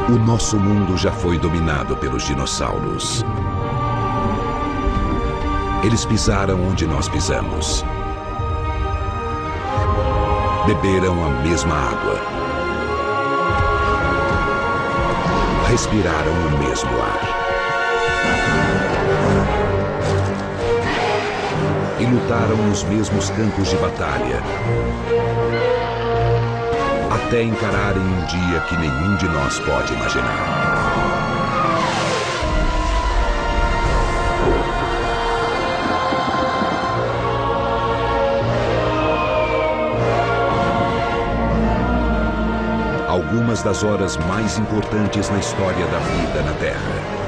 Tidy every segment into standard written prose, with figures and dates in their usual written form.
O nosso mundo já foi dominado pelos dinossauros. Eles pisaram onde nós pisamos. Beberam a mesma água. Respiraram o mesmo ar. E lutaram nos mesmos campos de batalha. Até encararem um dia que nenhum de nós pode imaginar. Algumas das horas mais importantes na história da vida na Terra.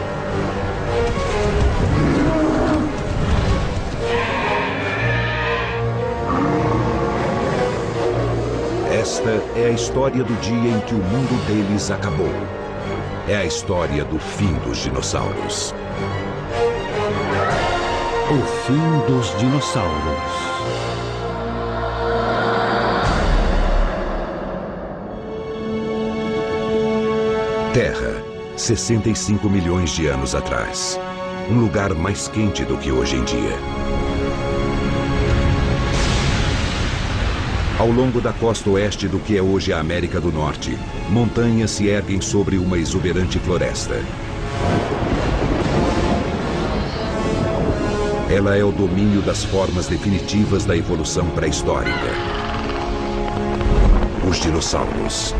Esta é a história do dia em que o mundo deles acabou. É a história do fim dos dinossauros. O fim dos dinossauros. Terra, 65 milhões de anos atrás. Um lugar mais quente do que hoje em dia. Ao longo da costa oeste do que é hoje a América do Norte, montanhas se erguem sobre uma exuberante floresta. Ela é o domínio das formas definitivas da evolução pré-histórica. Os dinossauros.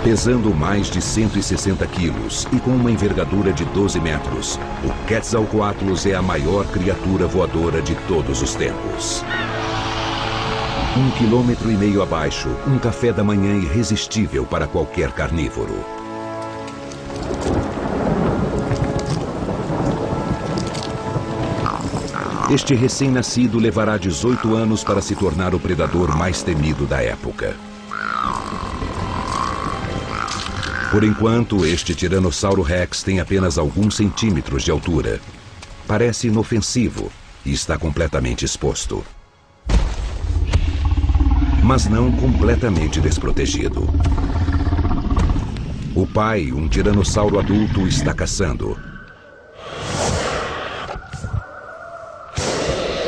Pesando mais de 160 quilos e com uma envergadura de 12 metros, o Quetzalcoatlus é a maior criatura voadora de todos os tempos. 1,5 quilômetros abaixo, um café da manhã irresistível para qualquer carnívoro. Este recém-nascido levará 18 anos para se tornar o predador mais temido da época. Por enquanto, este Tiranossauro Rex tem apenas alguns centímetros de altura. Parece inofensivo e está completamente exposto. Mas não completamente desprotegido. O pai, um tiranossauro adulto, está caçando.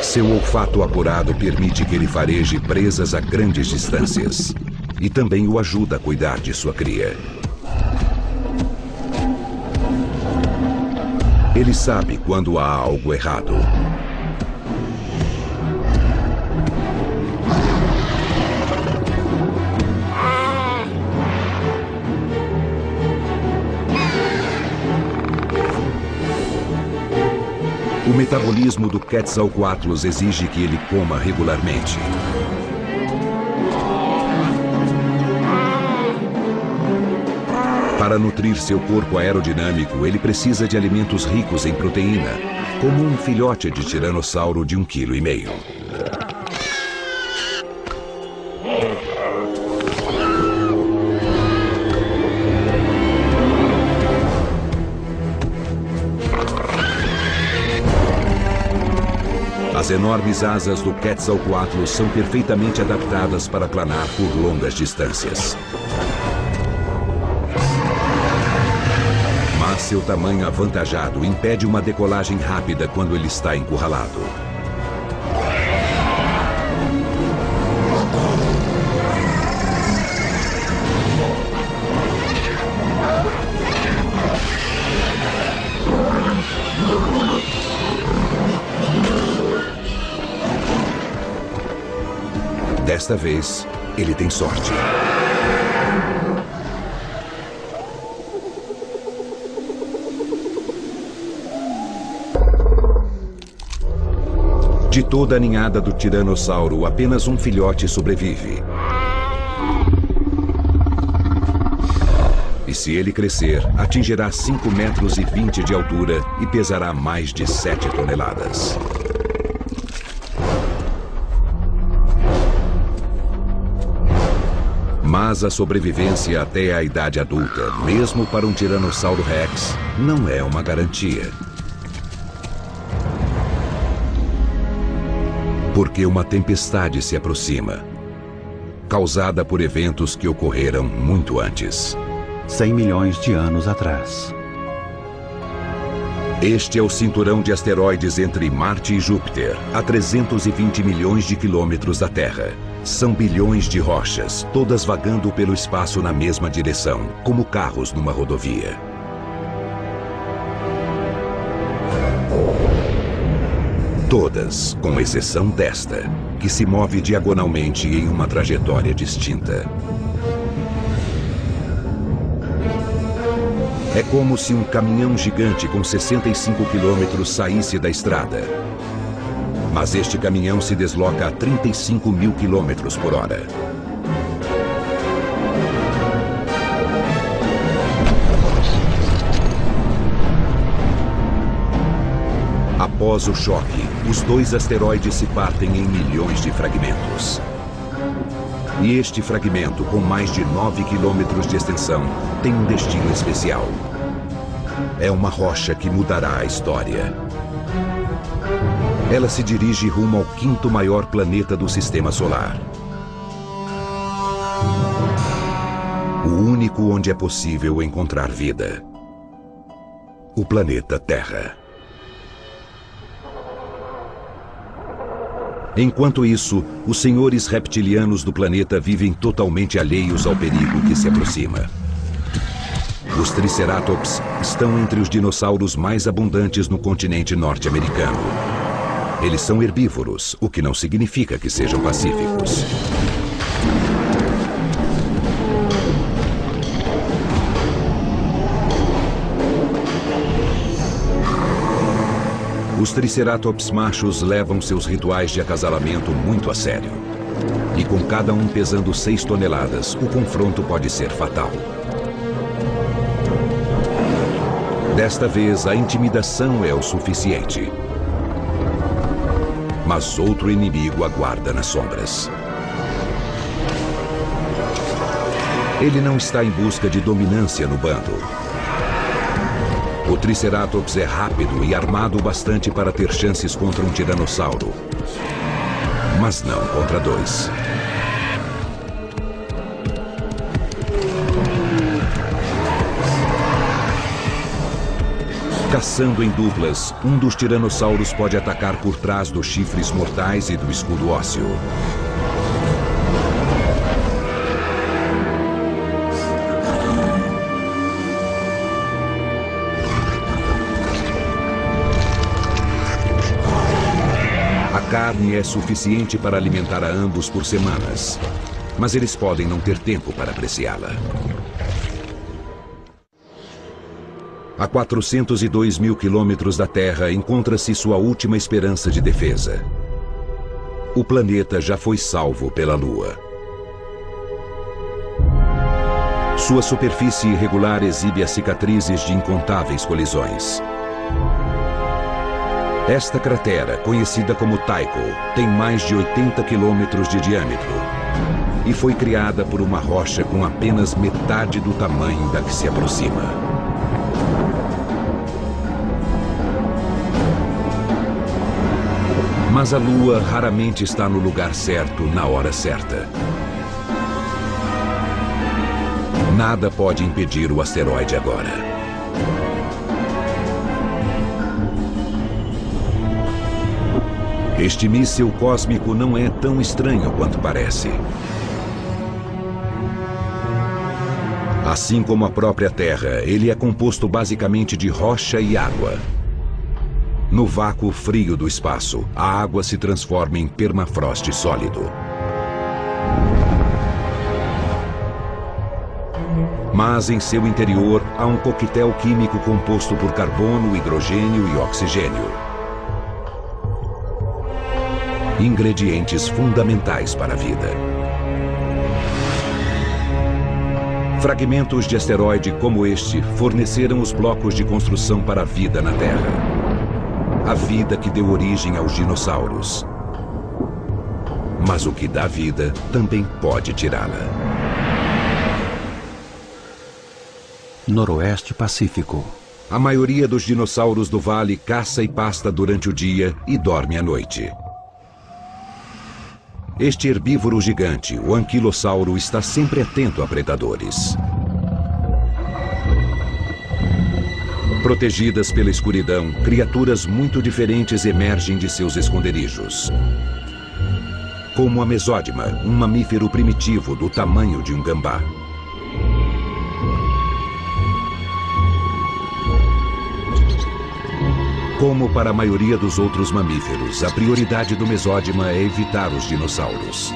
Seu olfato apurado permite que ele fareje presas a grandes distâncias. E também o ajuda a cuidar de sua cria. Ele sabe quando há algo errado. O metabolismo do Quetzalcoatlus exige que ele coma regularmente. Para nutrir seu corpo aerodinâmico, ele precisa de alimentos ricos em proteína, como um filhote de tiranossauro de 1,5 kg. As enormes asas do Quetzalcoatlus são perfeitamente adaptadas para planar por longas distâncias. Seu tamanho avantajado impede uma decolagem rápida quando ele está encurralado. Desta vez, ele tem sorte. De toda a ninhada do tiranossauro, apenas um filhote sobrevive. E se ele crescer, atingirá 5,20 metros de altura e pesará mais de 7 toneladas. Mas a sobrevivência até a idade adulta, mesmo para um Tiranossauro Rex, não é uma garantia. Porque uma tempestade se aproxima. causada por eventos que ocorreram muito antes. 100 milhões de anos atrás. Este é o cinturão de asteroides entre Marte e Júpiter, a 320 milhões de quilômetros da Terra. São bilhões de rochas, todas vagando pelo espaço na mesma direção, como carros numa rodovia. Todas, com exceção desta, que se move diagonalmente em uma trajetória distinta. É como se um caminhão gigante com 65 quilômetros saísse da estrada. Mas este caminhão se desloca a 35 mil quilômetros por hora. Após o choque, os dois asteroides se partem em milhões de fragmentos. E este fragmento, com mais de 9 quilômetros de extensão, tem um destino especial. É uma rocha que mudará a história. Ela se dirige rumo ao quinto maior planeta do Sistema Solar. O único onde é possível encontrar vida. O planeta Terra. Enquanto isso, os senhores reptilianos do planeta vivem totalmente alheios ao perigo que se aproxima. Os Triceratops estão entre os dinossauros mais abundantes no continente norte-americano. Eles são herbívoros, o que não significa que sejam pacíficos. Os Triceratops machos levam seus rituais de acasalamento muito a sério. E com cada um pesando 6 toneladas, o confronto pode ser fatal. Desta vez, a intimidação é o suficiente. Mas outro inimigo aguarda nas sombras. Ele não está em busca de dominância no bando. O Triceratops é rápido e armado o bastante para ter chances contra um tiranossauro. Mas não contra 2. Caçando em duplas, um dos tiranossauros pode atacar por trás dos chifres mortais e do escudo ósseo. A carne é suficiente para alimentar a ambos por semanas, mas eles podem não ter tempo para apreciá-la. A 402 mil quilômetros da Terra encontra-se sua última esperança de defesa. O planeta já foi salvo pela Lua. Sua superfície irregular exibe as cicatrizes de incontáveis colisões. Esta cratera, conhecida como Tycho, tem mais de 80 quilômetros de diâmetro e foi criada por uma rocha com apenas metade do tamanho da que se aproxima. Mas a Lua raramente está no lugar certo, na hora certa. Nada pode impedir o asteroide agora. Este míssil cósmico não é tão estranho quanto parece. Assim como a própria Terra, ele é composto basicamente de rocha e água. No vácuo frio do espaço, a água se transforma em permafrost sólido. Mas em seu interior há um coquetel químico composto por carbono, hidrogênio e oxigênio. Ingredientes fundamentais para a vida. Fragmentos de asteroide como este forneceram os blocos de construção para a vida na Terra. A vida que deu origem aos dinossauros. Mas o que dá vida também pode tirá-la. Noroeste Pacífico. A maioria dos dinossauros do vale caça e pasta durante o dia e dorme à noite. Este herbívoro gigante, o anquilossauro, está sempre atento a predadores. Protegidas pela escuridão, criaturas muito diferentes emergem de seus esconderijos. Como a mesódima, um mamífero primitivo do tamanho de um gambá. Como para a maioria dos outros mamíferos, a prioridade do mesódima é evitar os dinossauros.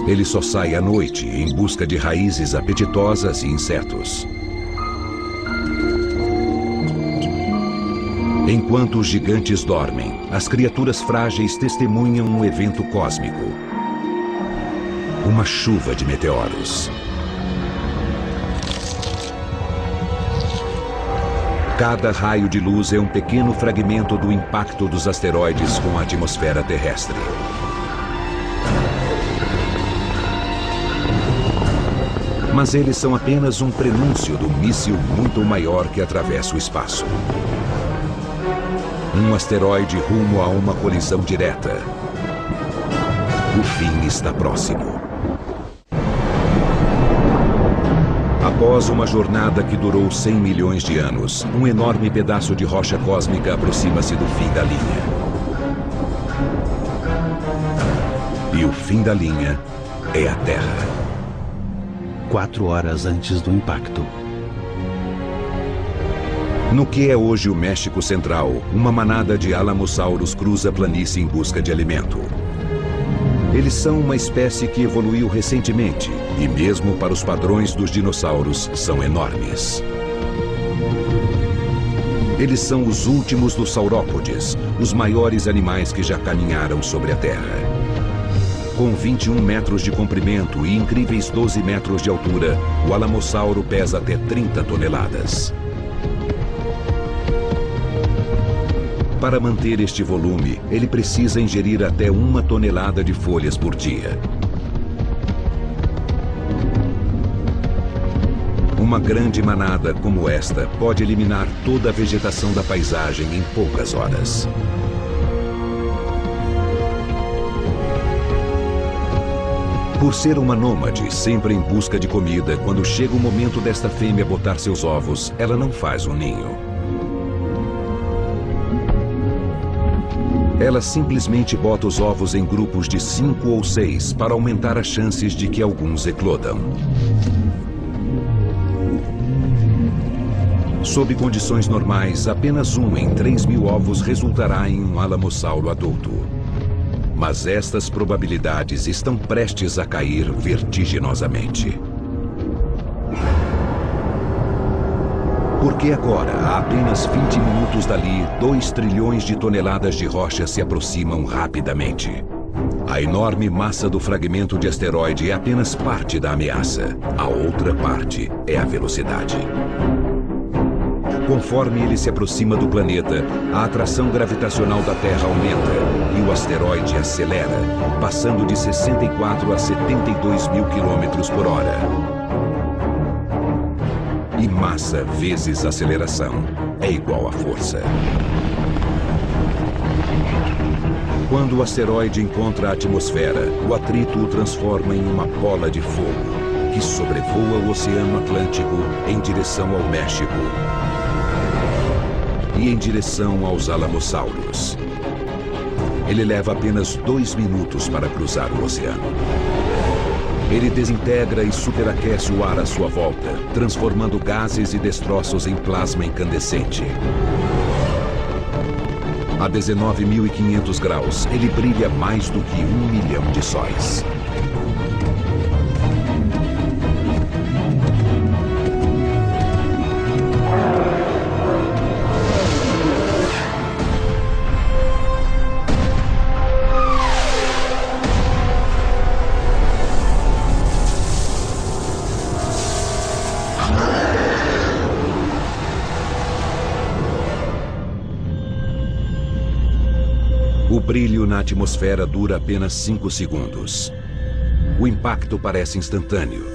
Ele só sai à noite em busca de raízes apetitosas e insetos. Enquanto os gigantes dormem, as criaturas frágeis testemunham um evento cósmico. Uma chuva de meteoros. Cada raio de luz é um pequeno fragmento do impacto dos asteroides com a atmosfera terrestre. Mas eles são apenas um prenúncio do míssil muito maior que atravessa o espaço. Um asteroide rumo a uma colisão direta. O fim está próximo. Após uma jornada que durou 100 milhões de anos, um enorme pedaço de rocha cósmica aproxima-se do fim da linha. E o fim da linha é a Terra. 4 horas antes do impacto. No que é hoje o México Central, uma manada de alamossauros cruza a planície em busca de alimento. Eles são uma espécie que evoluiu recentemente e, mesmo para os padrões dos dinossauros, são enormes. Eles são os últimos dos saurópodes, os maiores animais que já caminharam sobre a Terra. Com 21 metros de comprimento e incríveis 12 metros de altura, o alamossauro pesa até 30 toneladas. Para manter este volume, ele precisa ingerir até 1 tonelada de folhas por dia. Uma grande manada como esta pode eliminar toda a vegetação da paisagem em poucas horas. Por ser uma nômade, sempre em busca de comida, quando chega o momento desta fêmea botar seus ovos, ela não faz um ninho. Ela simplesmente bota os ovos em grupos de 5 ou 6 para aumentar as chances de que alguns eclodam. Sob condições normais, apenas 1 em 3.000 ovos resultará em um alamossauro adulto. Mas estas probabilidades estão prestes a cair vertiginosamente. Porque agora, a apenas 20 minutos dali, 2 trilhões de toneladas de rocha se aproximam rapidamente. A enorme massa do fragmento de asteroide é apenas parte da ameaça. A outra parte é a velocidade. Conforme ele se aproxima do planeta, a atração gravitacional da Terra aumenta e o asteroide acelera, passando de 64 a 72 mil quilômetros por hora. E massa vezes aceleração é igual a força. Quando o asteroide encontra a atmosfera, o atrito o transforma em uma bola de fogo, que sobrevoa o Oceano Atlântico em direção ao México e em direção aos alamossauros. Ele leva apenas 2 minutos para cruzar o oceano. Ele desintegra e superaquece o ar à sua volta, transformando gases e destroços em plasma incandescente. A 19.500 graus, ele brilha mais do que 1 milhão de sóis. O brilho na atmosfera dura apenas 5 segundos. O impacto parece instantâneo.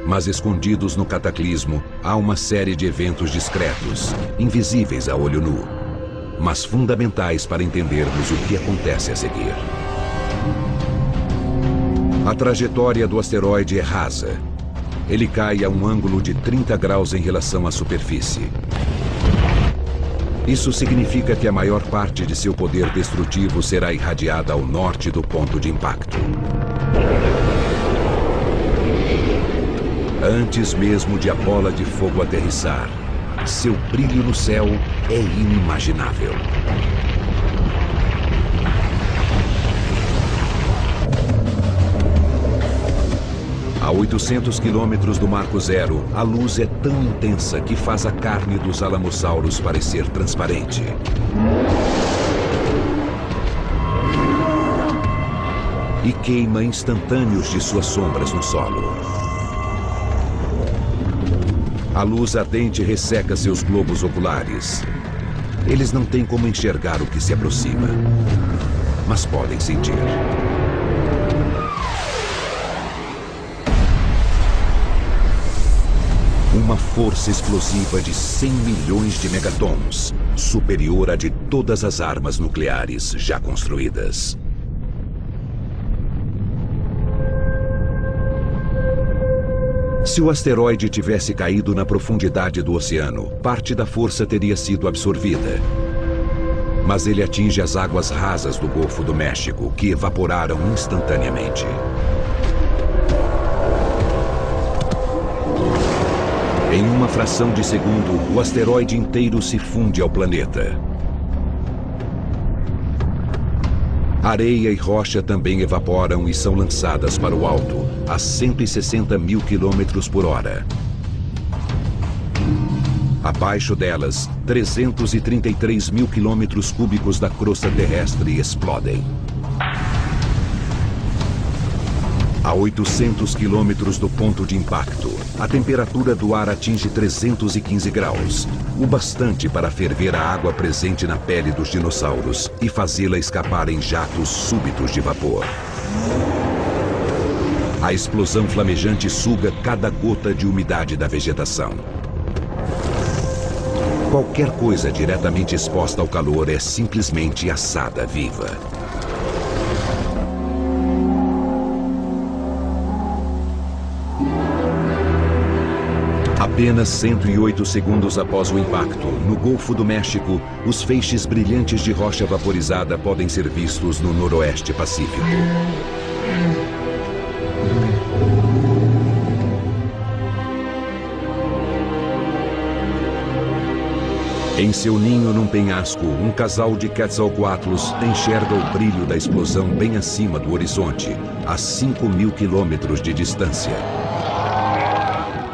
Mas escondidos no cataclismo, há uma série de eventos discretos, invisíveis a olho nu. mas fundamentais para entendermos o que acontece a seguir. A trajetória do asteroide é rasa. Ele cai a um ângulo de 30 graus em relação à superfície. Isso significa que a maior parte de seu poder destrutivo será irradiada ao norte do ponto de impacto. Antes mesmo de a bola de fogo aterrissar, seu brilho no céu é inimaginável. A 800 quilômetros do Marco Zero, a luz é tão intensa que faz a carne dos alamossauros parecer transparente. E queima instantâneos de suas sombras no solo. A luz ardente resseca seus globos oculares. Eles não têm como enxergar o que se aproxima, mas podem sentir. Uma força explosiva de 100 milhões de megatons, superior à de todas as armas nucleares já construídas. Se o asteroide tivesse caído na profundidade do oceano, parte da força teria sido absorvida. Mas ele atinge as águas rasas do Golfo do México, que evaporaram instantaneamente. Em uma fração de segundo, o asteroide inteiro se funde ao planeta. Areia e rocha também evaporam e são lançadas para o alto, a 160 mil quilômetros por hora. Abaixo delas, 333 mil quilômetros cúbicos da crosta terrestre explodem. A 800 quilômetros do ponto de impacto, a temperatura do ar atinge 315 graus, o bastante para ferver a água presente na pele dos dinossauros e fazê-la escapar em jatos súbitos de vapor. A explosão flamejante suga cada gota de umidade da vegetação. Qualquer coisa diretamente exposta ao calor é simplesmente assada viva. Apenas 108 segundos após o impacto, no Golfo do México, os feixes brilhantes de rocha vaporizada podem ser vistos no noroeste pacífico. Em seu ninho num penhasco, um casal de Quetzalcoatlus enxerga o brilho da explosão bem acima do horizonte, a 5.000 quilômetros de distância.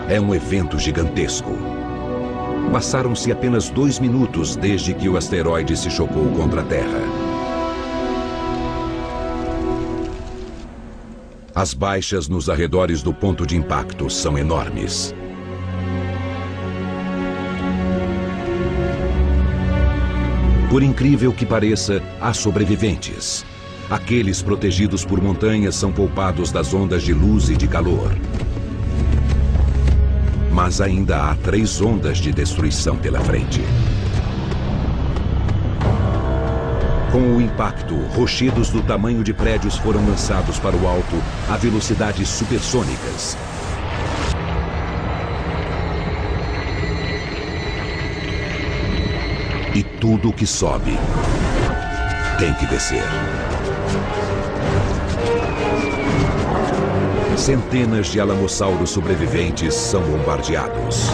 É um evento gigantesco. Passaram-se apenas 2 minutos desde que o asteroide se chocou contra a Terra. As baixas nos arredores do ponto de impacto são enormes. Por incrível que pareça, há sobreviventes. Aqueles protegidos por montanhas são poupados das ondas de luz e de calor. Mas ainda há 3 ondas de destruição pela frente. Com o impacto, rochedos do tamanho de prédios foram lançados para o alto a velocidades supersônicas. E tudo que sobe tem que descer. Centenas de alamossauros sobreviventes são bombardeados.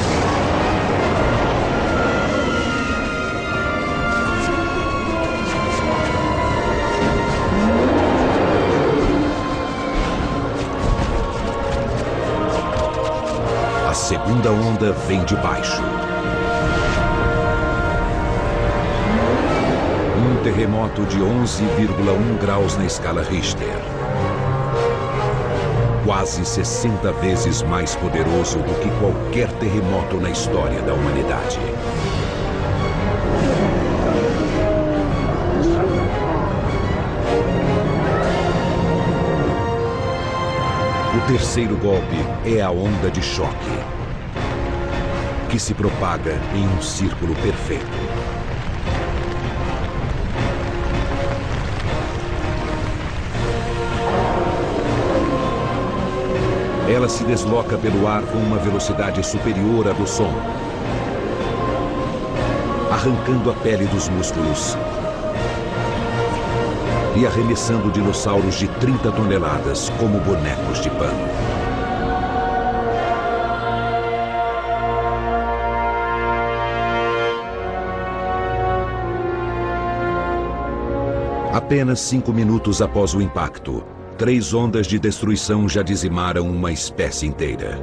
A segunda onda vem de baixo. Um terremoto de 11,1 graus na escala Richter. Quase 60 vezes mais poderoso do que qualquer terremoto na história da humanidade. O terceiro golpe é a onda de choque, que se propaga em um círculo perfeito. Ela se desloca pelo ar com uma velocidade superior à do som, arrancando a pele dos músculos e arremessando dinossauros de 30 toneladas como bonecos de pano. Apenas 5 minutos após o impacto, 3 ondas de destruição já dizimaram uma espécie inteira.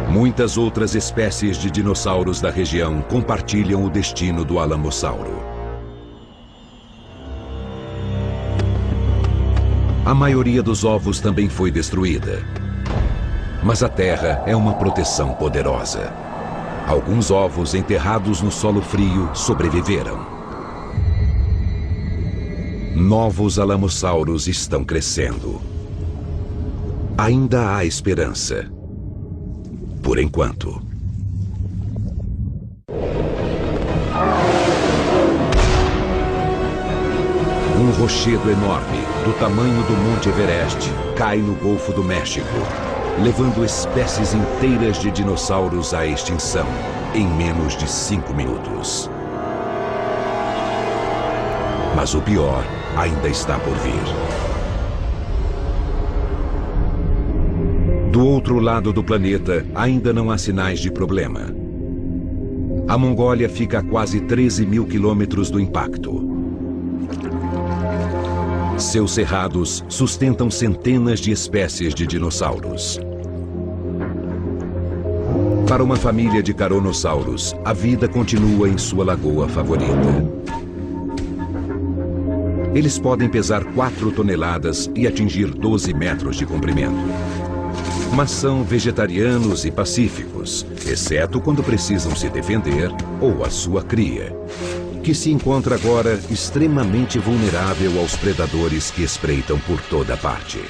Muitas outras espécies de dinossauros da região compartilham o destino do Alamossauro. A maioria dos ovos também foi destruída. Mas a Terra é uma proteção poderosa. Alguns ovos enterrados no solo frio sobreviveram. Novos alamossauros estão crescendo. Ainda há esperança. Por enquanto. Um rochedo enorme, do tamanho do Monte Everest, cai no Golfo do México, levando espécies inteiras de dinossauros à extinção em menos de 5 minutos. Mas o pior ainda está por vir. Do outro lado do planeta, ainda não há sinais de problema. A Mongólia fica a quase 13 mil quilômetros do impacto. Seus cerrados sustentam centenas de espécies de dinossauros. Para uma família de caronossauros, a vida continua em sua lagoa favorita. Eles podem pesar 4 toneladas e atingir 12 metros de comprimento. Mas são vegetarianos e pacíficos, exceto quando precisam se defender ou a sua cria, que se encontra agora extremamente vulnerável aos predadores que espreitam por toda parte.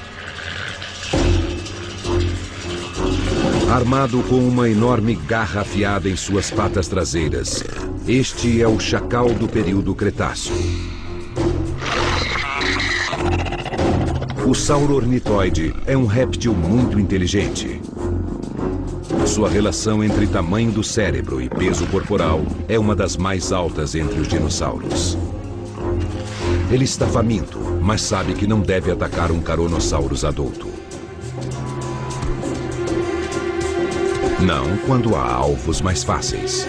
Armado com uma enorme garra afiada em suas patas traseiras, este é o chacal do período Cretáceo. O sauro-ornitóide é um réptil muito inteligente. Sua relação entre tamanho do cérebro e peso corporal é uma das mais altas entre os dinossauros. Ele está faminto, mas sabe que não deve atacar um Caronossauros adulto. Não quando há alvos mais fáceis.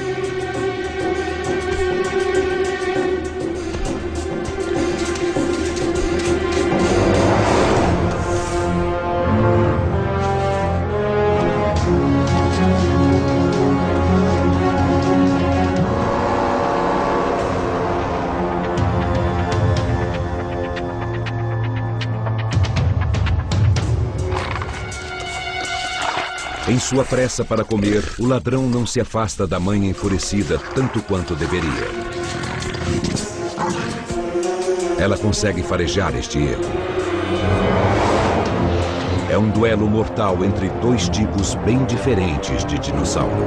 Em sua pressa para comer, o ladrão não se afasta da mãe enfurecida tanto quanto deveria. Ela consegue farejar este erro. É um duelo mortal entre 2 tipos bem diferentes de dinossauro.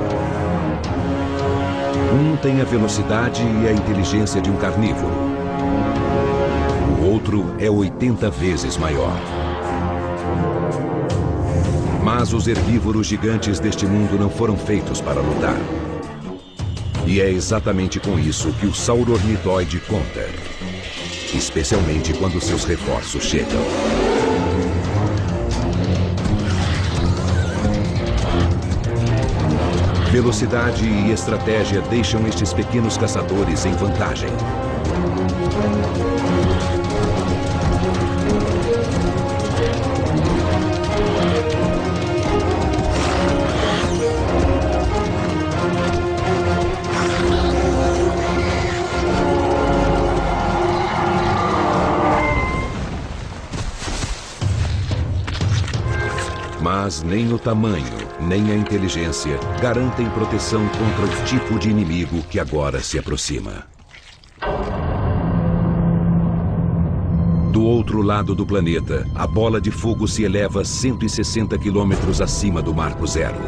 Um tem a velocidade e a inteligência de um carnívoro. O outro é 80 vezes maior. Mas os herbívoros gigantes deste mundo não foram feitos para lutar. E é exatamente com isso que o sauro-ornitóide conta. Especialmente quando seus reforços chegam. Velocidade e estratégia deixam estes pequenos caçadores em vantagem. Mas nem o tamanho, nem a inteligência garantem proteção contra o tipo de inimigo que agora se aproxima. Do outro lado do planeta, a bola de fogo se eleva 160 quilômetros acima do Marco Zero.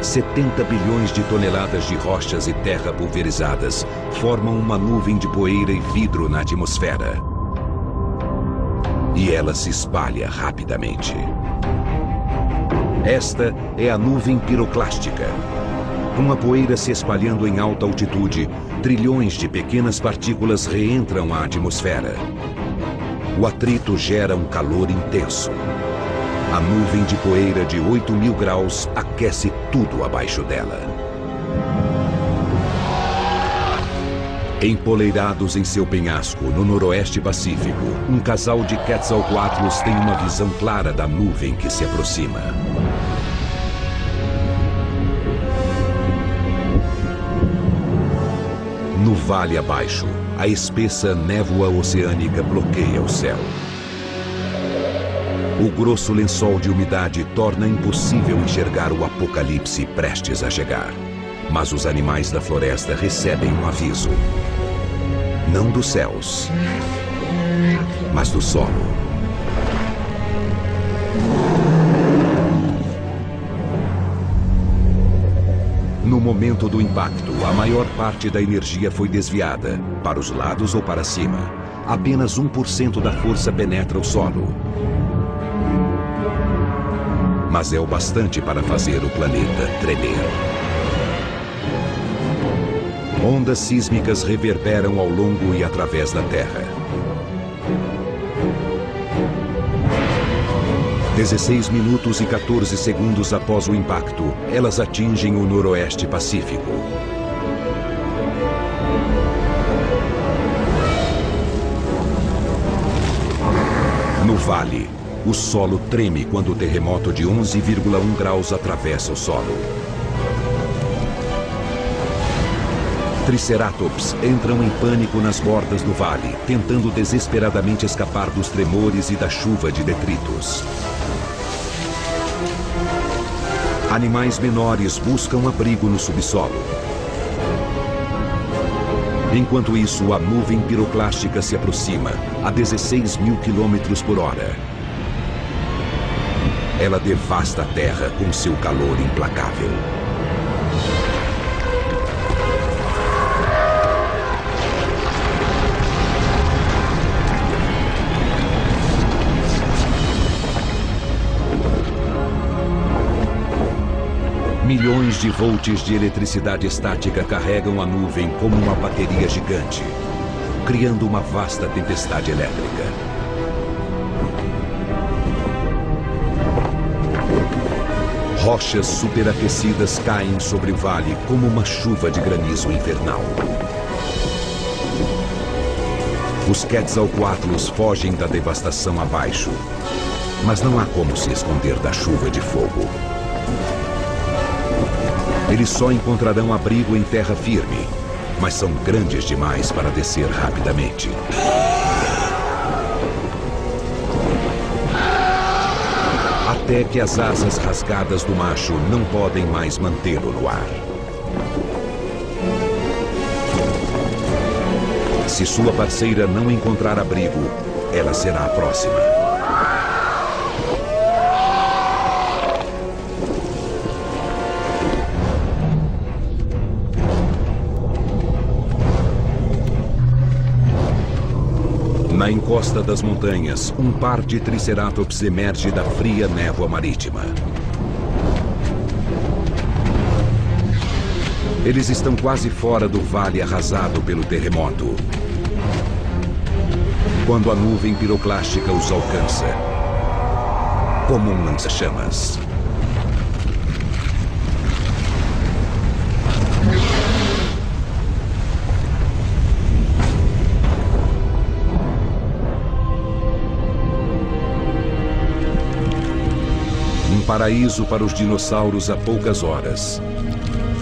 70 bilhões de toneladas de rochas e terra pulverizadas formam uma nuvem de poeira e vidro na atmosfera. E ela se espalha rapidamente. Esta é a nuvem piroclástica. Com a poeira se espalhando em alta altitude, trilhões de pequenas partículas reentram à atmosfera. O atrito gera um calor intenso. A nuvem de poeira de 8.000 graus aquece tudo abaixo dela. Empoleirados em seu penhasco, no noroeste pacífico, um casal de Quetzalcoatlus tem uma visão clara da nuvem que se aproxima. No vale abaixo, a espessa névoa oceânica bloqueia o céu. O grosso lençol de umidade torna impossível enxergar o apocalipse prestes a chegar. Mas os animais da floresta recebem um aviso. Não dos céus, mas do solo. No momento do impacto, a maior parte da energia foi desviada, para os lados ou para cima. Apenas 1% da força penetra o solo. Mas é o bastante para fazer o planeta tremer. Ondas sísmicas reverberam ao longo e através da Terra. 16 minutos e 14 segundos após o impacto, elas atingem o noroeste pacífico. No vale, o solo treme quando o terremoto de 11,1 graus atravessa o solo. Triceratops entram em pânico nas bordas do vale, tentando desesperadamente escapar dos tremores e da chuva de detritos. Animais menores buscam abrigo no subsolo. Enquanto isso, a nuvem piroclástica se aproxima a 16.000 km por hora. Ela devasta a Terra com seu calor implacável. Milhões de volts de eletricidade estática carregam a nuvem como uma bateria gigante, criando uma vasta tempestade elétrica. Rochas superaquecidas caem sobre o vale como uma chuva de granizo infernal. Os Quetzalcoatlus fogem da devastação abaixo, mas não há como se esconder da chuva de fogo. Eles só encontrarão abrigo em terra firme, mas são grandes demais para descer rapidamente. Até que as asas rasgadas do macho não podem mais mantê-lo no ar. Se sua parceira não encontrar abrigo, ela será a próxima. Na encosta das montanhas, um par de Triceratops emerge da fria névoa marítima. Eles estão quase fora do vale arrasado pelo terremoto, quando a nuvem piroclástica os alcança, como um lança-chamas. Paraíso para os dinossauros há poucas horas.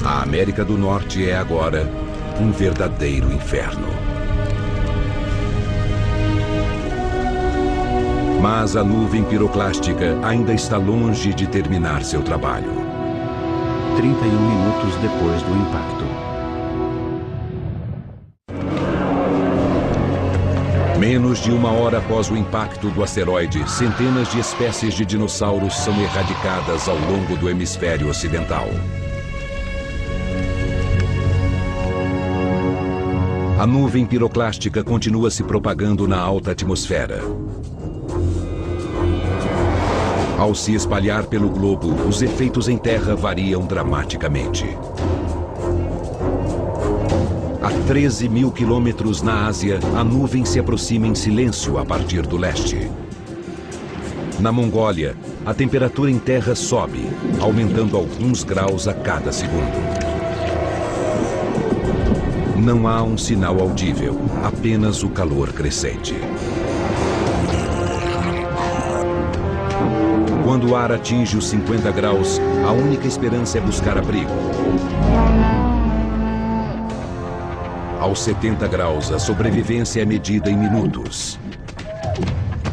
A América do Norte é agora um verdadeiro inferno. Mas a nuvem piroclástica ainda está longe de terminar seu trabalho. 31 minutos depois do impacto. Menos de uma hora após o impacto do asteroide, centenas de espécies de dinossauros são erradicadas ao longo do hemisfério ocidental. A nuvem piroclástica continua se propagando na alta atmosfera. Ao se espalhar pelo globo, os efeitos em terra variam dramaticamente. A 13 mil quilômetros na Ásia, a nuvem se aproxima em silêncio a partir do leste. Na Mongólia, a temperatura em terra sobe, aumentando alguns graus a cada segundo. Não há um sinal audível, apenas o calor crescente. Quando o ar atinge os 50 graus, a única esperança é buscar abrigo. Aos 70 graus, a sobrevivência é medida em minutos.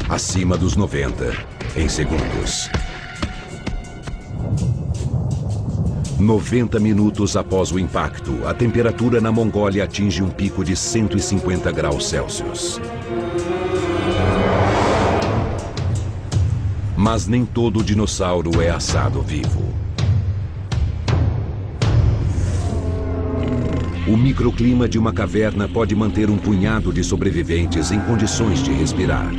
Acima dos 90, em segundos. 90 minutos após o impacto, a temperatura na Mongólia atinge um pico de 150 graus Celsius. Mas nem todo dinossauro é assado vivo. O microclima de uma caverna pode manter um punhado de sobreviventes em condições de respirar.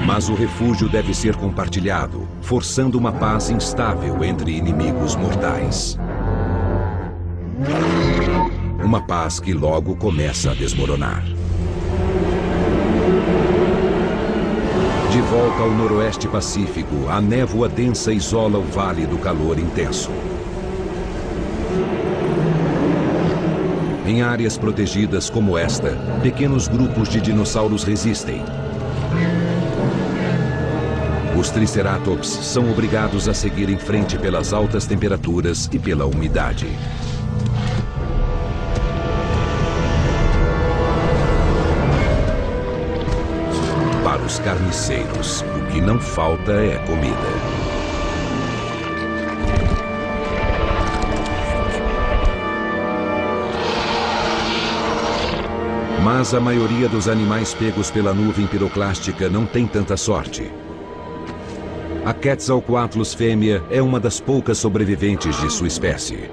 Mas o refúgio deve ser compartilhado, forçando uma paz instável entre inimigos mortais. Uma paz que logo começa a desmoronar. De volta ao noroeste pacífico, a névoa densa isola o vale do calor intenso. Em áreas protegidas como esta, pequenos grupos de dinossauros resistem. Os Triceratops são obrigados a seguir em frente pelas altas temperaturas e pela umidade. Para os carniceiros, o que não falta é comida. Mas a maioria dos animais pegos pela nuvem piroclástica não tem tanta sorte. A Quetzalcoatlus fêmea é uma das poucas sobreviventes de sua espécie.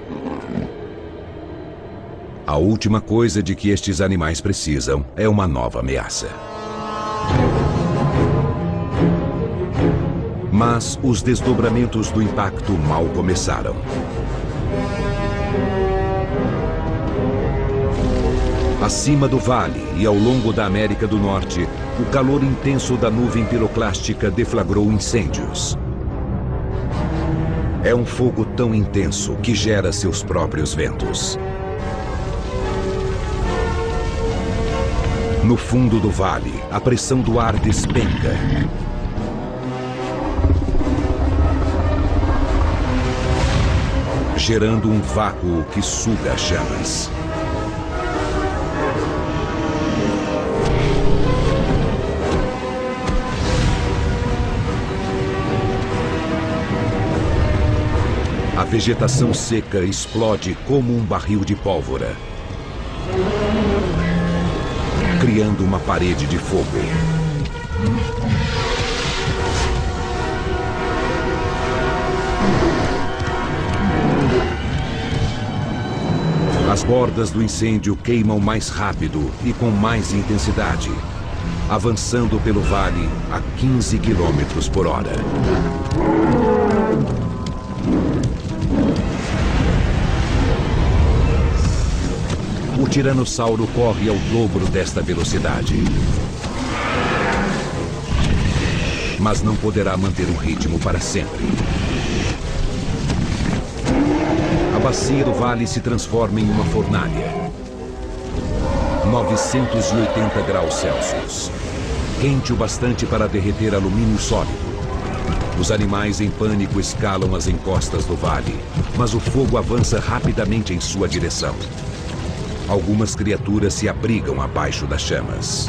A última coisa de que estes animais precisam é uma nova ameaça. Mas os desdobramentos do impacto mal começaram. Acima do vale e ao longo da América do Norte, o calor intenso da nuvem piroclástica deflagrou incêndios. É um fogo tão intenso que gera seus próprios ventos. No fundo do vale, a pressão do ar despenca. Gerando um vácuo que suga as chamas. A vegetação seca explode como um barril de pólvora, criando uma parede de fogo. As bordas do incêndio queimam mais rápido e com mais intensidade, avançando pelo vale a 15 km por hora. O tiranossauro corre ao dobro desta velocidade. Mas não poderá manter o ritmo para sempre. A bacia do vale se transforma em uma fornalha. 980 graus Celsius. Quente o bastante para derreter alumínio sólido. Os animais em pânico escalam as encostas do vale, mas o fogo avança rapidamente em sua direção. Algumas criaturas se abrigam abaixo das chamas.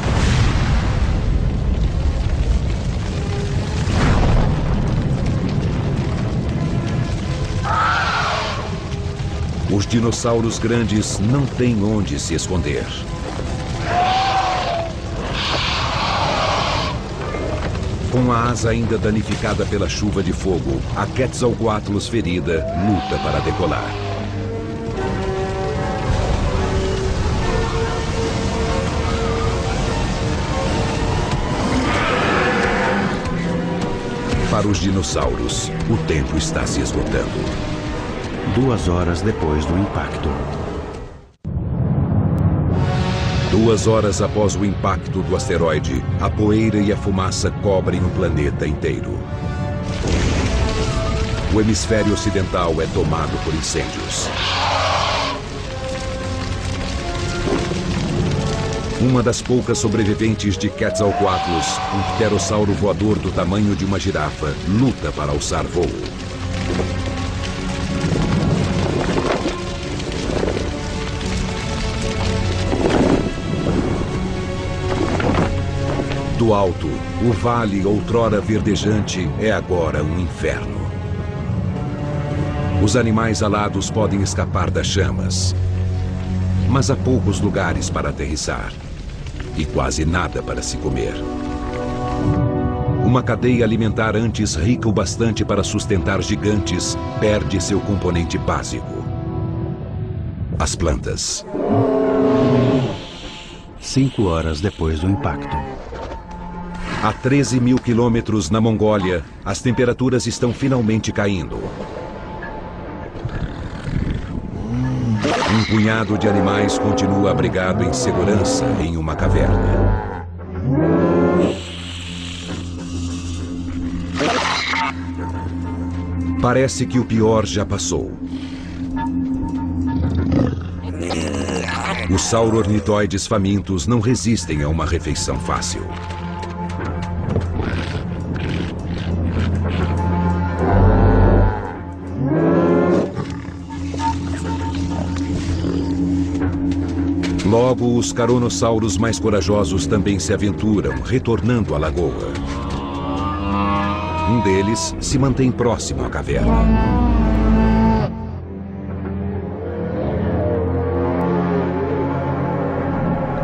Os dinossauros grandes não têm onde se esconder. Com a asa ainda danificada pela chuva de fogo, a Quetzalcoatlus ferida luta para decolar. Para os dinossauros, o tempo está se esgotando. 2 horas depois do impacto. 2 horas após o impacto do asteroide, a poeira e a fumaça cobrem o planeta inteiro. O hemisfério ocidental é tomado por incêndios. Uma das poucas sobreviventes de Quetzalcoatlus, um pterossauro voador do tamanho de uma girafa, luta para alçar voo. Do alto, o vale outrora verdejante é agora um inferno. Os animais alados podem escapar das chamas, mas há poucos lugares para aterrissar e quase nada para se comer. Uma cadeia alimentar antes rica o bastante para sustentar gigantes perde seu componente básico: as plantas. 5 horas depois do impacto. A 13 mil quilômetros na Mongólia, as temperaturas estão finalmente caindo. Um punhado de animais continua abrigado em segurança em uma caverna. Parece que o pior já passou. Os sauro-ornitoides famintos não resistem a uma refeição fácil. Logo, os caronossauros mais corajosos também se aventuram, retornando à lagoa. Um deles se mantém próximo à caverna.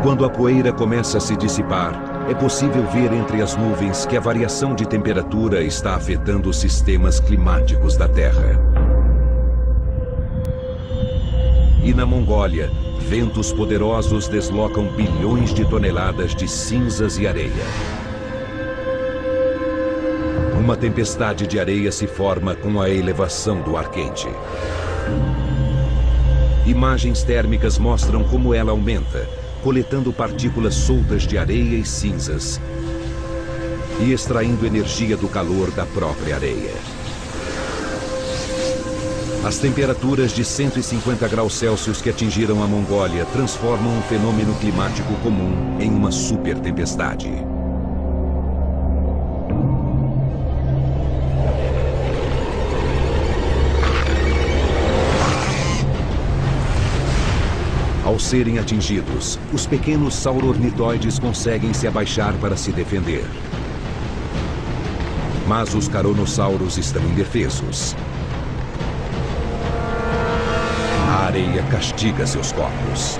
Quando a poeira começa a se dissipar, é possível ver entre as nuvens que a variação de temperatura está afetando os sistemas climáticos da Terra. E na Mongólia, ventos poderosos deslocam bilhões de toneladas de cinzas e areia. Uma tempestade de areia se forma com a elevação do ar quente. Imagens térmicas mostram como ela aumenta, coletando partículas soltas de areia e cinzas e extraindo energia do calor da própria areia. As temperaturas de 150 graus Celsius que atingiram a Mongólia transformam um fenômeno climático comum em uma super tempestade. Ao serem atingidos, os pequenos sauro-ornitoides conseguem se abaixar para se defender. Mas os caronossauros estão indefesos. A areia castiga seus corpos.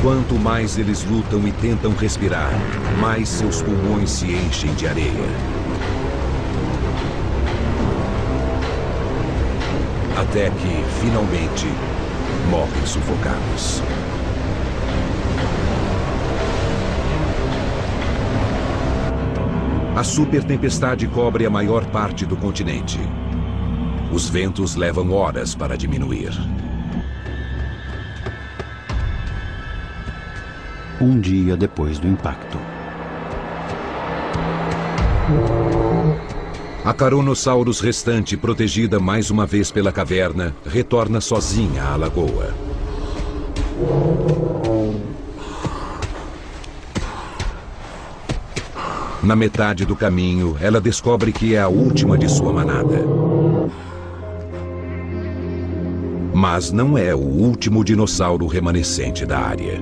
Quanto mais eles lutam e tentam respirar, mais seus pulmões se enchem de areia. Até que, finalmente, morrem sufocados. A super tempestade cobre a maior parte do continente. Os ventos levam horas para diminuir. Um dia depois do impacto. A Caronosaurus restante, protegida mais uma vez pela caverna, retorna sozinha à lagoa. Na metade do caminho, ela descobre que é a última de sua manada. Mas não é o último dinossauro remanescente da área.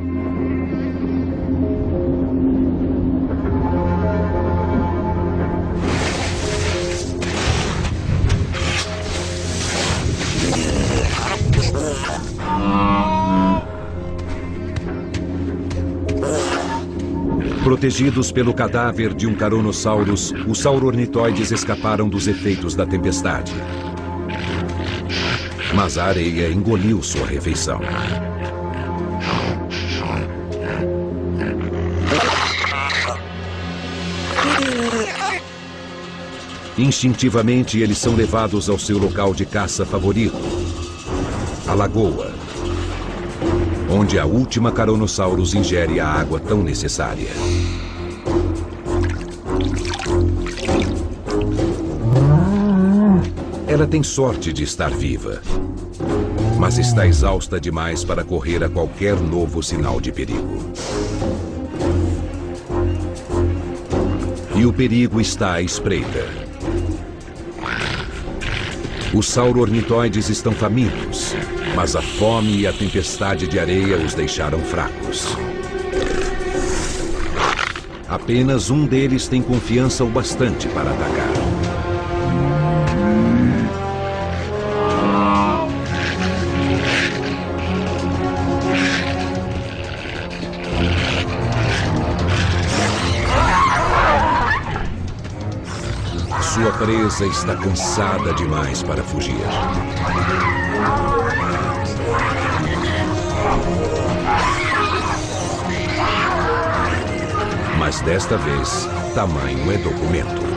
Protegidos pelo cadáver de um Caronosaurus, os sauro-ornitoides escaparam dos efeitos da tempestade. Mas a areia engoliu sua refeição. Instintivamente, eles são levados ao seu local de caça favorito, a lagoa, onde a última Carnosaurus ingere a água tão necessária. Ela tem sorte de estar viva, mas está exausta demais para correr a qualquer novo sinal de perigo. E o perigo está à espreita. Os sauro-ornitóides estão famintos, mas a fome e a tempestade de areia os deixaram fracos. Apenas um deles tem confiança o bastante para atacar. Sua presa está cansada demais para fugir. Mas desta vez, tamanho é documento.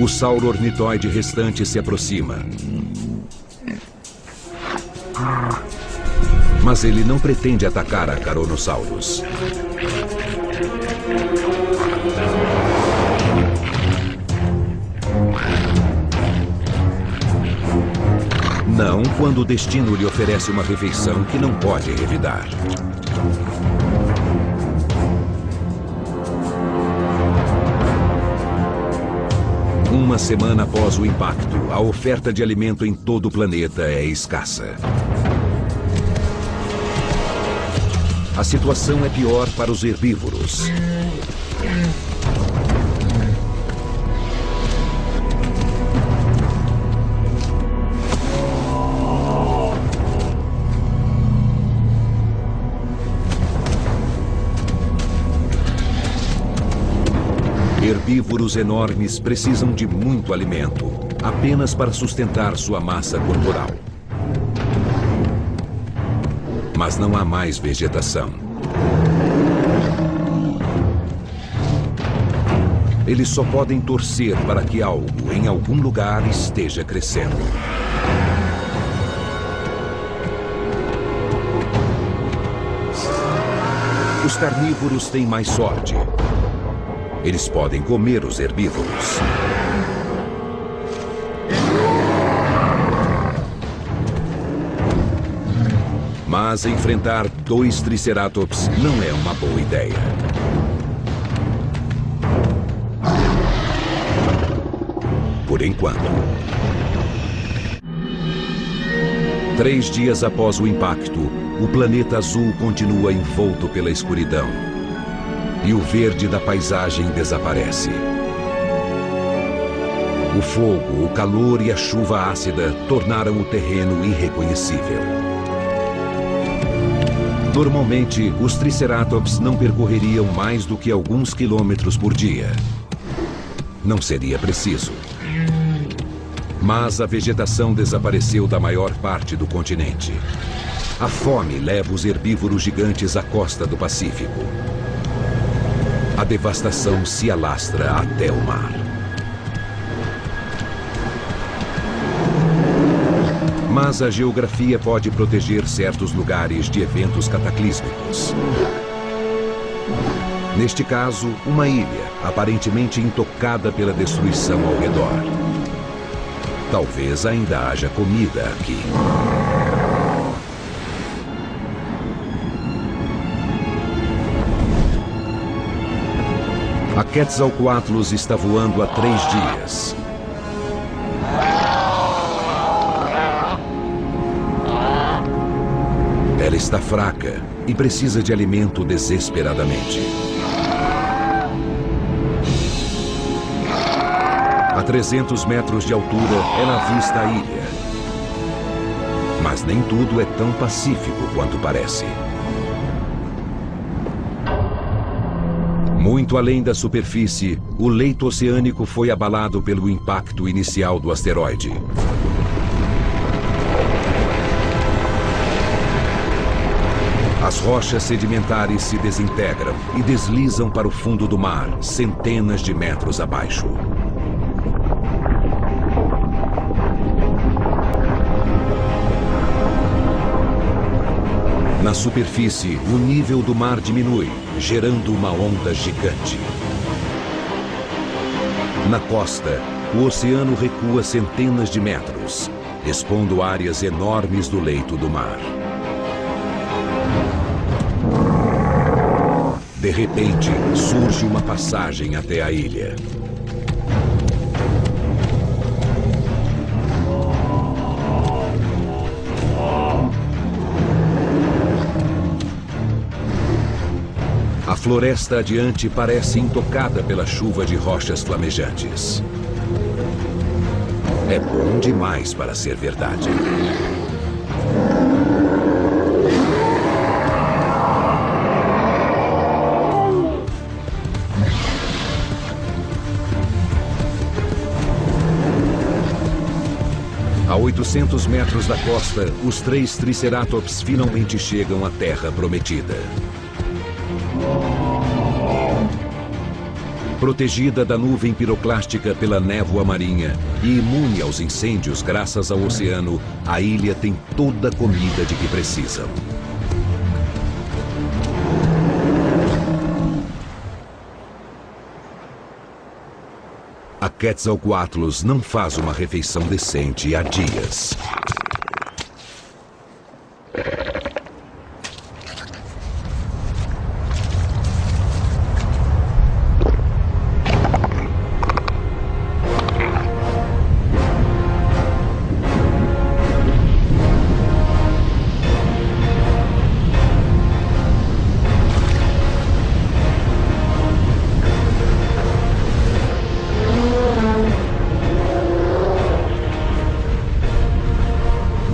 O sauro-ornitóide restante se aproxima. Mas ele não pretende atacar a Carnosaurus. Não quando o destino lhe oferece uma refeição que não pode revidar. Uma semana após o impacto, a oferta de alimento em todo o planeta é escassa. A situação é pior para os herbívoros. Herbívoros enormes precisam de muito alimento, apenas para sustentar sua massa corporal. Mas não há mais vegetação. Eles só podem torcer para que algo, em algum lugar, esteja crescendo. Os carnívoros têm mais sorte. Eles podem comer os herbívoros. Mas enfrentar 2 Triceratops não é uma boa ideia. Por enquanto. 3 dias após o impacto, o planeta azul continua envolto pela escuridão. E o verde da paisagem desaparece. O fogo, o calor e a chuva ácida tornaram o terreno irreconhecível. Normalmente, os Triceratops não percorreriam mais do que alguns quilômetros por dia. Não seria preciso. Mas a vegetação desapareceu da maior parte do continente. A fome leva os herbívoros gigantes à costa do Pacífico. A devastação se alastra até o mar. Mas a geografia pode proteger certos lugares de eventos cataclísmicos. Neste caso, uma ilha, aparentemente intocada pela destruição ao redor. Talvez ainda haja comida aqui. A Quetzalcoatlus está voando há 3 dias. Ela está fraca e precisa de alimento desesperadamente. A 300 metros de altura, ela avista a ilha. Mas nem tudo é tão pacífico quanto parece. Muito além da superfície, o leito oceânico foi abalado pelo impacto inicial do asteroide. As rochas sedimentares se desintegram e deslizam para o fundo do mar, centenas de metros abaixo. Na superfície, o nível do mar diminui, gerando uma onda gigante. Na costa, o oceano recua centenas de metros, expondo áreas enormes do leito do mar. De repente, surge uma passagem até a ilha. A floresta adiante parece intocada pela chuva de rochas flamejantes. É bom demais para ser verdade. A 800 metros da costa, os 3 Triceratops finalmente chegam à Terra Prometida. Protegida da nuvem piroclástica pela névoa marinha e imune aos incêndios graças ao oceano, a ilha tem toda a comida de que precisam. A Quetzalcoatlus não faz uma refeição decente há dias.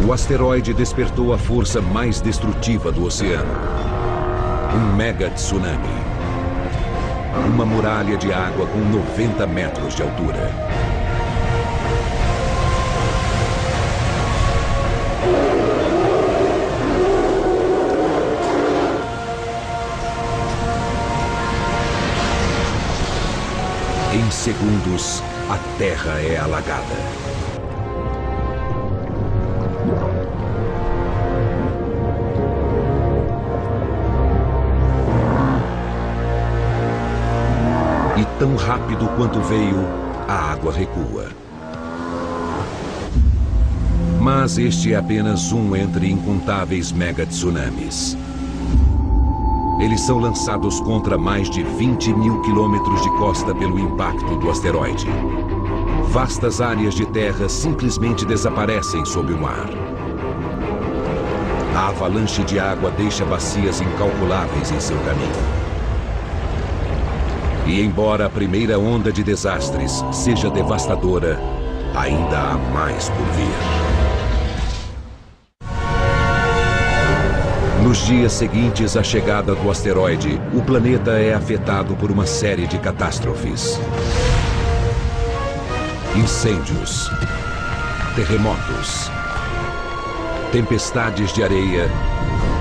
O asteroide despertou a força mais destrutiva do oceano. Um mega tsunami. Uma muralha de água com 90 metros de altura. Em segundos, a Terra é alagada. E tão rápido quanto veio, a água recua. Mas este é apenas um entre incontáveis megatsunamis. Eles são lançados contra mais de 20 mil quilômetros de costa pelo impacto do asteroide. Vastas áreas de terra simplesmente desaparecem sob o mar. A avalanche de água deixa bacias incalculáveis em seu caminho. E embora a primeira onda de desastres seja devastadora, ainda há mais por vir. Nos dias seguintes à chegada do asteroide, o planeta é afetado por uma série de catástrofes. Incêndios, terremotos, tempestades de areia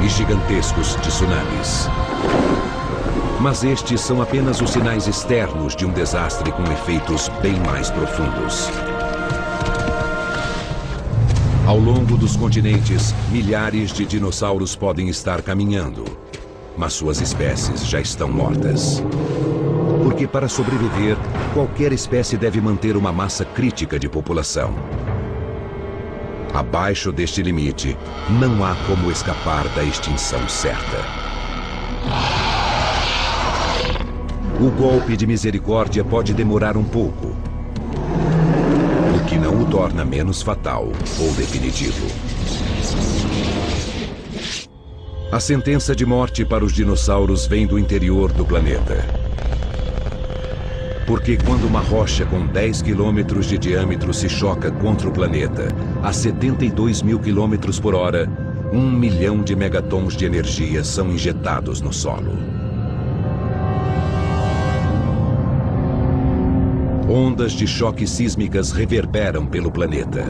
e gigantescos tsunamis. Mas estes são apenas os sinais externos de um desastre com efeitos bem mais profundos. Ao longo dos continentes, milhares de dinossauros podem estar caminhando, mas suas espécies já estão mortas. Porque para sobreviver, qualquer espécie deve manter uma massa crítica de população. Abaixo deste limite, não há como escapar da extinção certa. O golpe de misericórdia pode demorar um pouco, o que não o torna menos fatal ou definitivo. A sentença de morte para os dinossauros vem do interior do planeta. Porque quando uma rocha com 10 quilômetros de diâmetro se choca contra o planeta a 72 mil quilômetros por hora, 1 milhão de megatons de energia são injetados no solo. Ondas de choque sísmicas reverberam pelo planeta.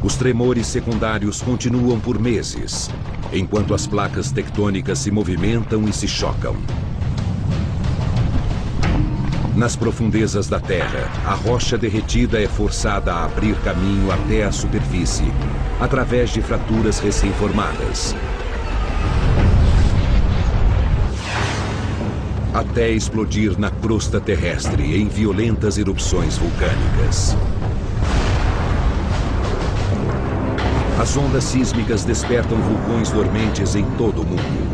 Os tremores secundários continuam por meses, enquanto as placas tectônicas se movimentam e se chocam. Nas profundezas da Terra, a rocha derretida é forçada a abrir caminho até a superfície, através de fraturas recém-formadas, até explodir na crosta terrestre em violentas erupções vulcânicas. As ondas sísmicas despertam vulcões dormentes em todo o mundo.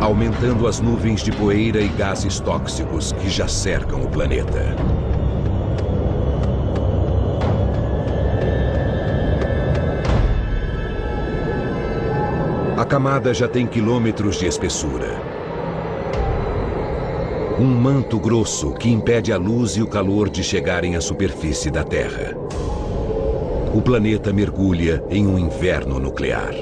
Aumentando as nuvens de poeira e gases tóxicos que já cercam o planeta. A camada já tem quilômetros de espessura. Um manto grosso que impede a luz e o calor de chegarem à superfície da Terra. O planeta mergulha em um inverno nuclear.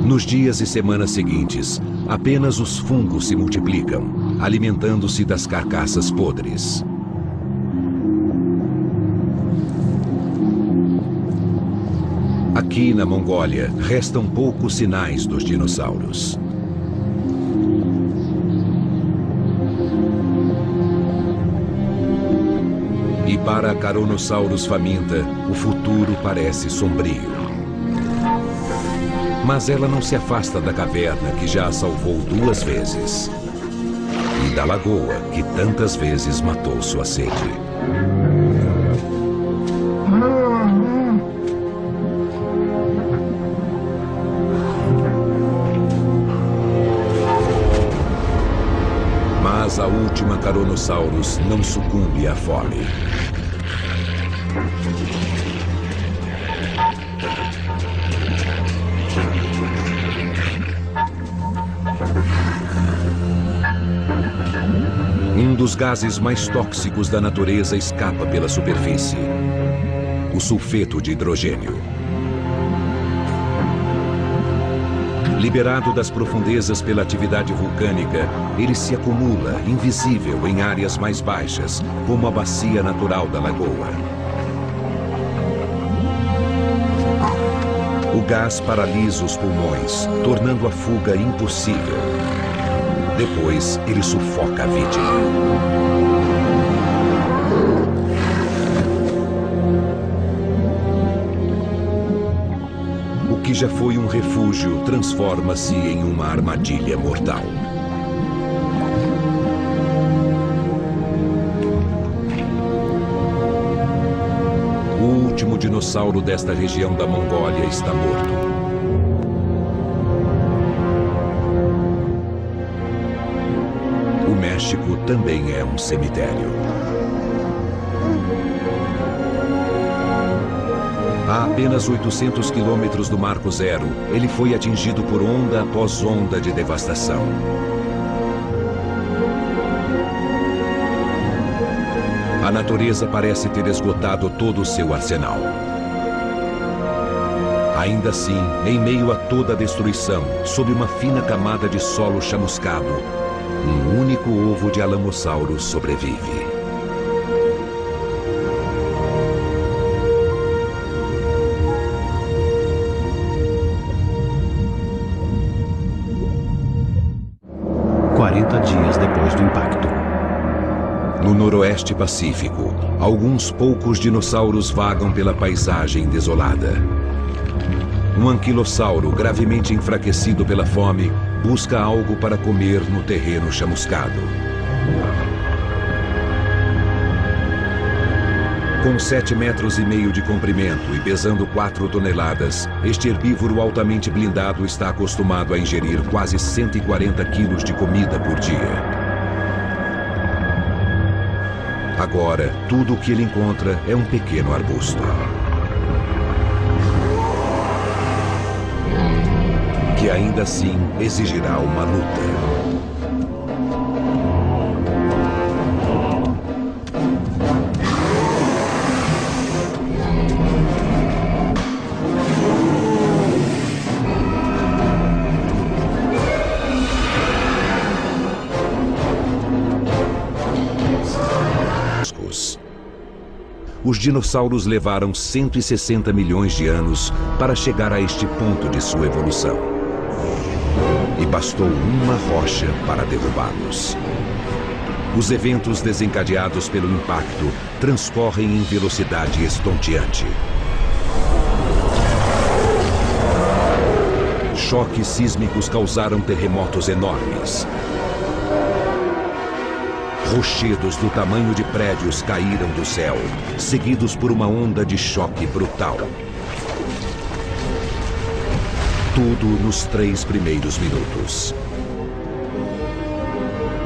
Nos dias e semanas seguintes, apenas os fungos se multiplicam, alimentando-se das carcaças podres. Aqui na Mongólia, restam poucos sinais dos dinossauros. E para a Carnosaurus faminta, o futuro parece sombrio. Mas ela não se afasta da caverna que já a salvou 2 vezes. E da lagoa que tantas vezes matou sua sede. Mas a última Carnosaurus não sucumbe à fome. Um dos gases mais tóxicos da natureza escapa pela superfície: o sulfeto de hidrogênio. Liberado das profundezas pela atividade vulcânica, ele se acumula, invisível, em áreas mais baixas, como a bacia natural da lagoa. O gás paralisa os pulmões, tornando a fuga impossível. Depois, ele sufoca a vítima. O que já foi um refúgio transforma-se em uma armadilha mortal. O último dinossauro desta região da Mongólia está morto. O México também é um cemitério. A apenas 800 quilômetros do Marco Zero, ele foi atingido por onda após onda de devastação. A natureza parece ter esgotado todo o seu arsenal. Ainda assim, em meio a toda a destruição, sob uma fina camada de solo chamuscado, um único ovo de Alamossauro sobrevive. Dias depois do impacto. No noroeste pacífico, alguns poucos dinossauros vagam pela paisagem desolada. Um anquilossauro, gravemente enfraquecido pela fome, busca algo para comer no terreno chamuscado. Com 7,5 metros de comprimento e pesando 4 toneladas, este herbívoro altamente blindado está acostumado a ingerir quase 140 quilos de comida por dia. Agora, tudo o que ele encontra é um pequeno arbusto. Que ainda assim exigirá uma luta. os dinossauros levaram 160 milhões de anos para chegar a este ponto de sua evolução. E bastou uma rocha para derrubá-los. Os eventos desencadeados pelo impacto transcorrem em velocidade estonteante. Choques sísmicos causaram terremotos enormes. Rochedos do tamanho de prédios caíram do céu, seguidos por uma onda de choque brutal. Tudo nos 3 primeiros minutos.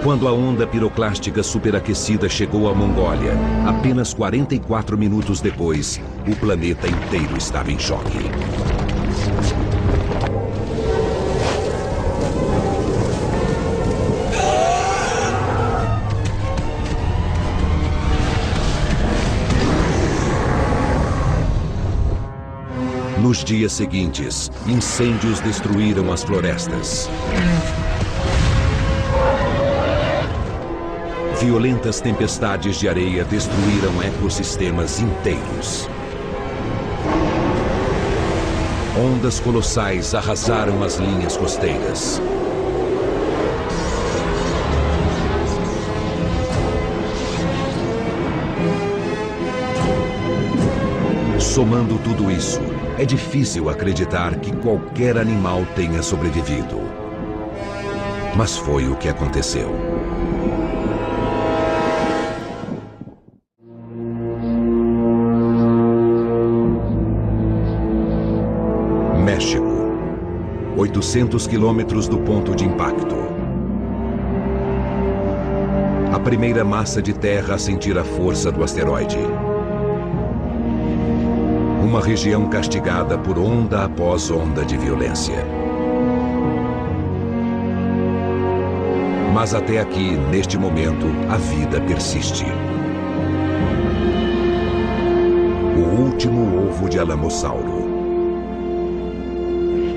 Quando a onda piroclástica superaquecida chegou à Mongólia, apenas 44 minutos depois, o planeta inteiro estava em choque. Nos dias seguintes, incêndios destruíram as florestas. Violentas tempestades de areia destruíram ecossistemas inteiros. Ondas colossais arrasaram as linhas costeiras. Somando tudo isso, é difícil acreditar que qualquer animal tenha sobrevivido. Mas foi o que aconteceu. México, 800 quilômetros do ponto de impacto. A primeira massa de terra a sentir a força do asteroide. Uma região castigada por onda após onda de violência. Mas até aqui, neste momento, a vida persiste. O último ovo de Alamossauro.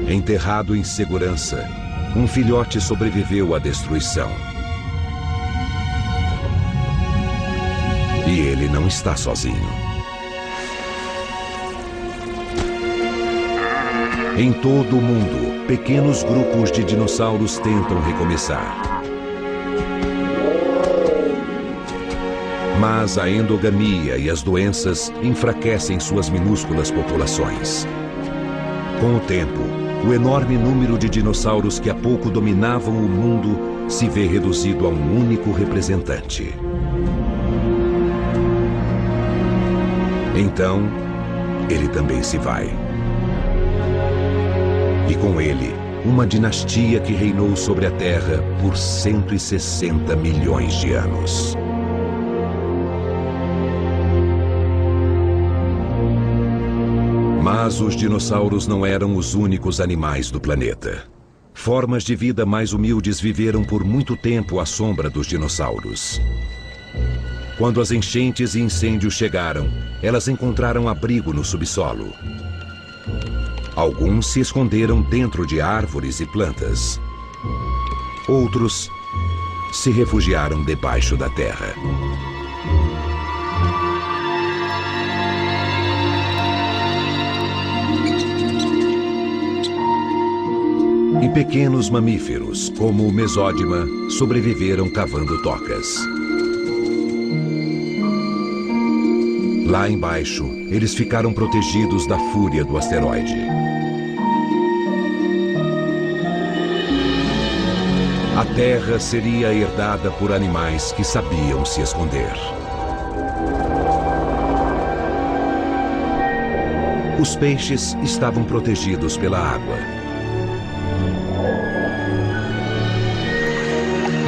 Enterrado em segurança, um filhote sobreviveu à destruição. E ele não está sozinho. Em todo o mundo, pequenos grupos de dinossauros tentam recomeçar. Mas a endogamia e as doenças enfraquecem suas minúsculas populações. Com o tempo, o enorme número de dinossauros que há pouco dominavam o mundo se vê reduzido a um único representante. Então, ele também se vai. E com ele, uma dinastia que reinou sobre a Terra por 160 milhões de anos. Mas os dinossauros não eram os únicos animais do planeta. Formas de vida mais humildes viveram por muito tempo à sombra dos dinossauros. Quando as enchentes e incêndios chegaram, elas encontraram abrigo no subsolo. Alguns se esconderam dentro de árvores e plantas. Outros se refugiaram debaixo da terra. E pequenos mamíferos, como o mesódima, sobreviveram cavando tocas. Lá embaixo, eles ficaram protegidos da fúria do asteroide. A Terra seria herdada por animais que sabiam se esconder. Os peixes estavam protegidos pela água.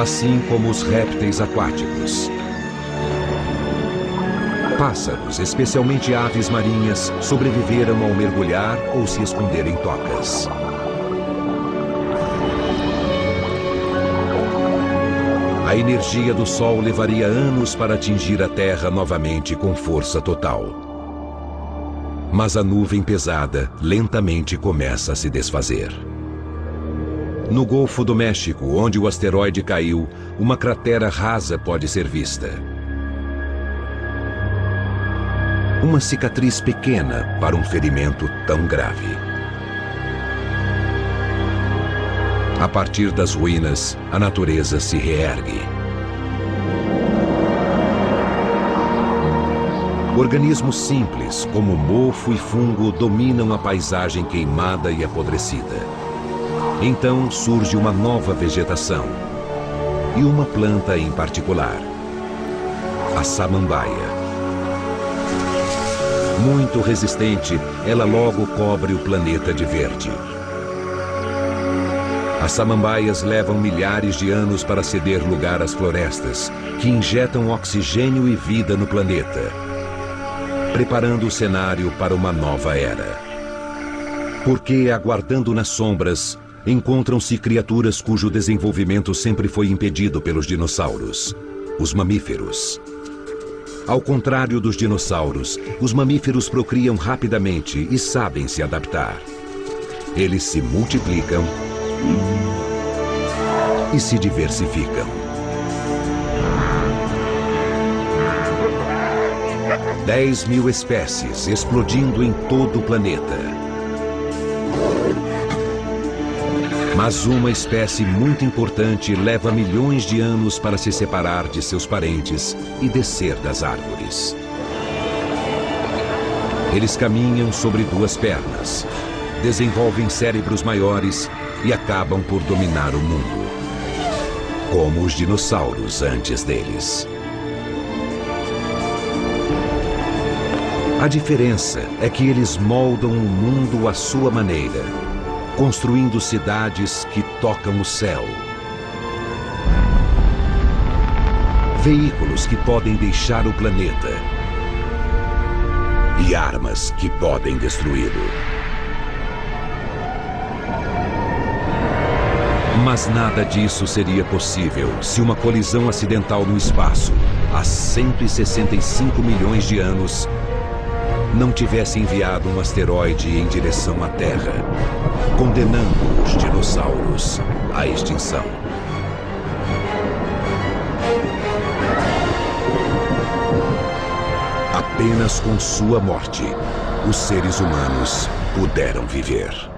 Assim como os répteis aquáticos. Pássaros, especialmente aves marinhas, sobreviveram ao mergulhar ou se esconder em tocas. A energia do Sol levaria anos para atingir a Terra novamente com força total. Mas a nuvem pesada lentamente começa a se desfazer. No Golfo do México, onde o asteroide caiu, uma cratera rasa pode ser vista. Uma cicatriz pequena para um ferimento tão grave. A partir das ruínas, a natureza se reergue. Organismos simples, como mofo e fungo, dominam a paisagem queimada e apodrecida. Então surge uma nova vegetação, e uma planta em particular, a samambaia. Muito resistente, ela logo cobre o planeta de verde. As samambaias levam milhares de anos para ceder lugar às florestas, que injetam oxigênio e vida no planeta, preparando o cenário para uma nova era. Porque, aguardando nas sombras, encontram-se criaturas cujo desenvolvimento sempre foi impedido pelos dinossauros, os mamíferos. Ao contrário dos dinossauros, os mamíferos procriam rapidamente e sabem se adaptar. Eles se multiplicam e se diversificam. 10.000 espécies explodindo em todo o planeta. Mas uma espécie muito importante leva milhões de anos para se separar de seus parentes e descer das árvores. Eles caminham sobre duas pernas, desenvolvem cérebros maiores e acabam por dominar o mundo, como os dinossauros antes deles. A diferença é que eles moldam o mundo à sua maneira, construindo cidades que tocam o céu. Veículos que podem deixar o planeta. E armas que podem destruí-lo. Mas nada disso seria possível se uma colisão acidental no espaço, há 165 milhões de anos, não tivesse enviado um asteroide em direção à Terra, condenando os dinossauros à extinção. Apenas com sua morte, os seres humanos puderam viver.